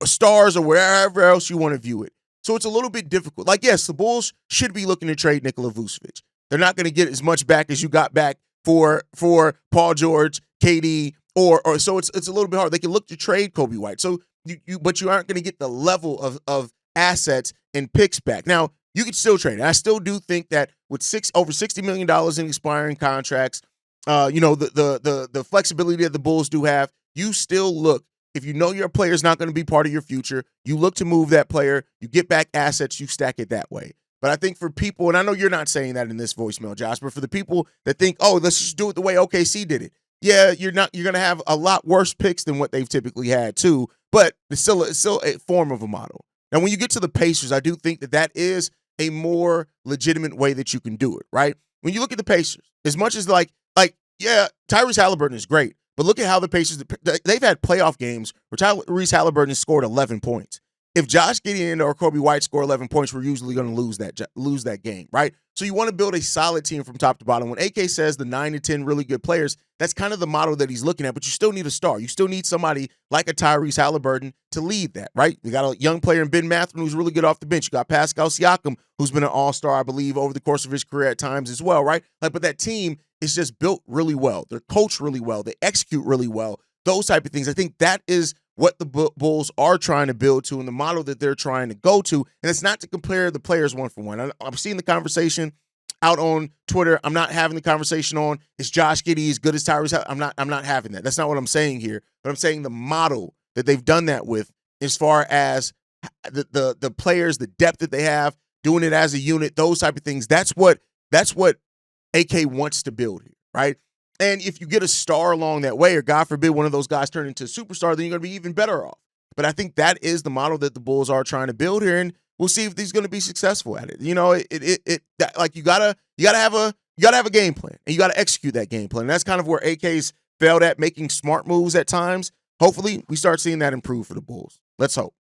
stars or wherever else you want to view it. So it's a little bit difficult. Like, yes, the Bulls should be looking to trade Nikola Vucevic. They're not going to get as much back as you got back for Paul George, KD, or so it's a little bit hard. They can look to trade Kobe White. So but you aren't going to get the level of assets and picks back. Now, you can still trade. And I still do think that with over $60 million in expiring contracts, the flexibility that the Bulls do have, you still look, if you know your player is not going to be part of your future, you look to move that player, you get back assets, you stack it that way. But I think for people, and I know you're not saying that in this voicemail, Josh, but for the people that think, oh, let's just do it the way OKC did it. Yeah, you're going to have a lot worse picks than what they've typically had too, but it's still a form of a model. Now, when you get to the Pacers, I do think that is a more legitimate way that you can do it, right? When you look at the Pacers, as much as yeah, Tyrese Halliburton is great, but look at how the Pacers, they've had playoff games where Tyrese Halliburton scored 11 points. If Josh Giddey or Kobe White score 11 points, we're usually going to lose that game, right? So you want to build a solid team from top to bottom. When AK says the 9 to 10 really good players, that's kind of the model that he's looking at, but you still need a star. You still need somebody like a Tyrese Halliburton to lead that, right? You got a young player in Ben Mathurin who's really good off the bench. You got Pascal Siakam, who's been an all-star, I believe, over the course of his career at times as well, right? But that team is just built really well. They're coached really well. They execute really well. Those type of things. I think that is what the Bulls are trying to build to and the model that they're trying to go to. And it's not to compare the players one for one. I'm seeing the conversation out on Twitter. I'm not having the conversation on, is Josh Giddey as good as Tyrese? I'm not having that. That's not what I'm saying here. But I'm saying the model that they've done that with, as far as the players, the depth that they have, doing it as a unit, those type of things. That's what AK wants to build here, right? And if you get a star along that way, or God forbid one of those guys turn into a superstar, then you're going to be even better off. But I think that is the model that the Bulls are trying to build here, and we'll see if he's going to be successful at it. You know, you gotta have a game plan, and you got to execute that game plan. And that's kind of where AK's failed at, making smart moves at times. Hopefully, we start seeing that improve for the Bulls. Let's hope.